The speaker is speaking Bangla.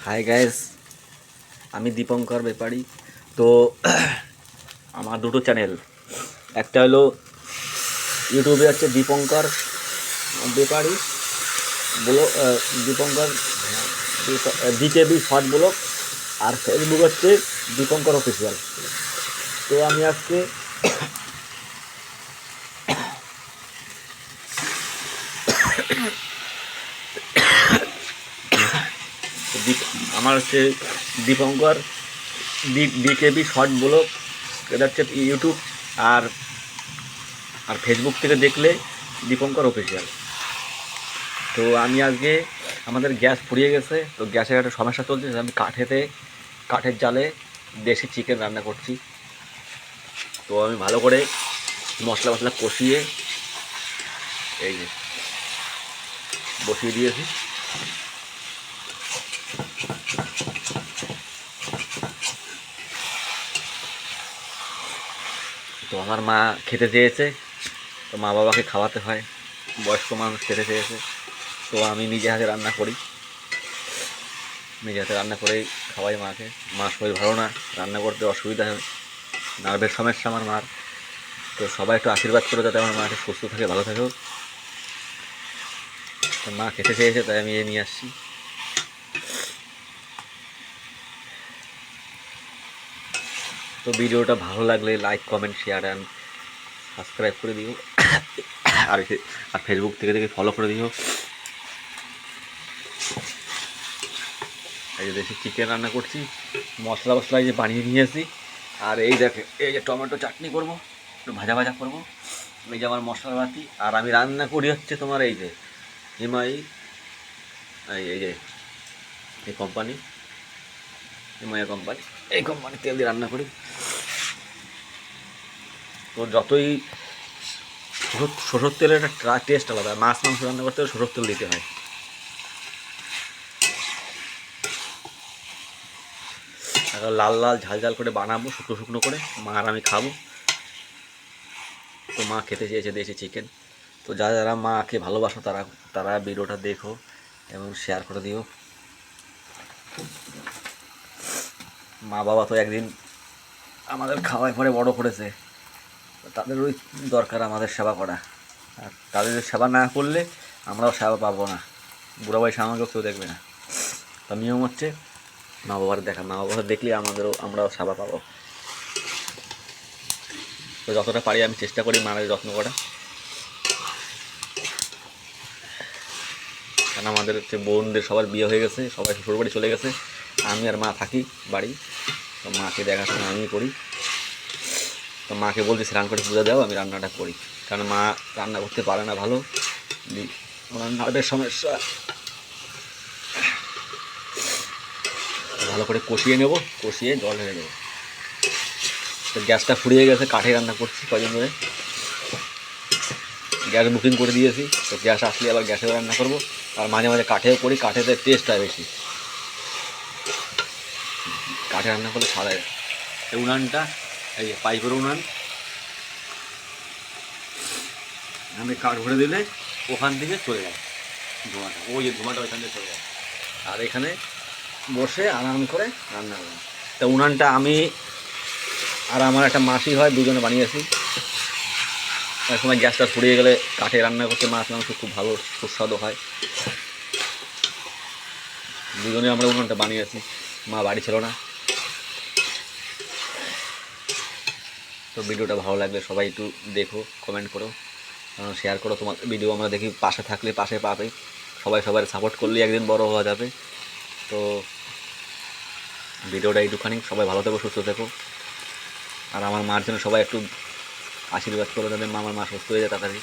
হাই গাইস, আমি দীপঙ্কর ব্যাপারী। তো আমার দুটো চ্যানেল, একটা হলো ইউটিউবে হচ্ছে Dipankar Byapari vlog, Dipankar DKB short vlog, আর ফেসবুক হচ্ছে দীপঙ্কর অফিসিয়াল। তো আমি আজকে আমার হচ্ছে দীপঙ্কর ডিকেবি শর্ট ব্লগ, এটা হচ্ছে ইউটিউব, আর আর ফেসবুক থেকে দেখলে দীপঙ্কর অফিসিয়াল। তো আমি আজকে আমাদের গ্যাস ফুরিয়ে গেছে, তো গ্যাসের একটা সমস্যা চলছে। আমি কাঠের জালে দেশি চিকেন রান্না করছি। তো আমি ভালো করে মশলা কষিয়ে এই যে বসিয়ে দিয়েছি। তো আমার মা খেতে চেয়েছে, তো মা বাবাকে খাওয়াতে হয়, বয়স্ক মানুষ খেতে চেয়েছে। তো আমি নিজে হাতে রান্না করি, নিজে হাতে রান্না করেই খাওয়াই মাকে। মার শরীর ভালো না, রান্না করতে অসুবিধা হয়, নার্ভের সমস্যা আমার মার। তো সবাই একটু আশীর্বাদ করে যাতে আমার মা একটু সুস্থ থাকে, ভালো থাকেও। তো মা খেতে চেয়েছে, তাই আমি নিয়ে আসছি। তো ভিডিওটা ভালো লাগলে like, comment, share and subscribe করে দিও। আর ফেসবুক থেকে দেখে ফলো করে দিও। এই যে দেশি চিকেন রান্না করছি, মশলা এই যে বানিয়ে নিয়েছি। আর এই দেখে, এই যে টমেটো চাটনি করবো, একটু ভাজা করবো। এই যে আমার মশলাপাতি। আর আমি রান্না করি হচ্ছে তোমার এই যে হিমাই, এই যে এই কোম্পানি, হিমালয় কোম্পানি, এই কোম্পানির তেল দিয়ে রান্না করি। তো যতই সরষের তেলের একটা টেস্ট আলাদা, মাছ মাংস রান্না করতে হলে সরষের তেল দিতে হয়। লাল লাল ঝাল করে বানাবো, শুকনো করে, মা আর আমি খাবো। তো মা খেতে চেয়েছে দেশি চিকেন। তো যারা মাকে ভালোবাসো তারা তারা ভিডিওটা দেখো এবং শেয়ার করে দিও। মা বাবা তো একদিন আমাদের খাওয়ায় পরে বড় করেছে, তাদের ওই দরকার আমাদের সেবা করা। আর তাদের সেবা না করলে আমরাও সেবা পাবো না, বুড়া বয়সে আমাকেও কেউ দেখবে না। তো নিয়ম হচ্ছে মা বাবার দেখা, মা বাবার দেখলে আমরাও সেবা পাবো। তো যতটা পারি আমি চেষ্টা করি মায়ের যত্ন করা। কারণ আমাদের হচ্ছে বোনদের সবার বিয়ে হয়ে গেছে, সবাই শ্বশুর বাড়ি চলে গেছে, আমি আর মা থাকি বাড়ি। তো মাকে দেখাশোনা আমি করি। তো মাকে বলছি স্নান করে পূজা দাও, আমি রান্নাটা করি। কারণ মা রান্না করতে পারে না ভালো, ওনার নার্ভের সমস্যা। ভালো করে কষিয়ে নেব, কষিয়ে জল ঢেলে দেবো। তো গ্যাসটা ফুরিয়ে গেছে, কাঠে রান্না করছি কদিন ধরে, গ্যাস বুকিং করে দিয়েছি। তো গ্যাস আসলে আবার গ্যাসেও রান্না করবো, আর মাঝে মাঝে কাঠেও করি, কাঠেতে টেস্ট হয় বেশি। কাঠে রান্না করলে সারা এই উনানটা, এই যে পাইপের উনান, আমি কাঠ ভরে দিলে ওখান থেকে চলে যায় ধোঁয়াটা, ওই যে ধোঁয়াটা ওইখান থেকে চলে যায়। আর এখানে বসে আরাম করে রান্না করি। তা উনানটা আমি আর আমার একটা মাসি হয়, দুজনে বানিয়েছি। এক সময় গ্যাসটা ফুরিয়ে গেলে কাঠে রান্না করতে মাছ মাংস খুব ভালো সুস্বাদু হয়। দুজনে আমরা উনুনটা বানিয়েছি, মা বাড়ি ছিল না। তো ভিডিওটা ভালো লাগলে সবাই একটু দেখো, কমেন্ট করো, শেয়ার করো। তোমার ভিডিও আমরা দেখি, পাশে থাকলে পাশে পাবে। সবাই সাপোর্ট করলে একদিন বড় হওয়া যাবে। তো ভিডিওটা এইটুখানি, সবাই ভালো থেকো, সুস্থ থেকো। আর আমার মার জন্য সবাই একটু আশীর্বাদ করো, যাতে আমার মা সুস্থ হয়ে যায় তাড়াতাড়ি।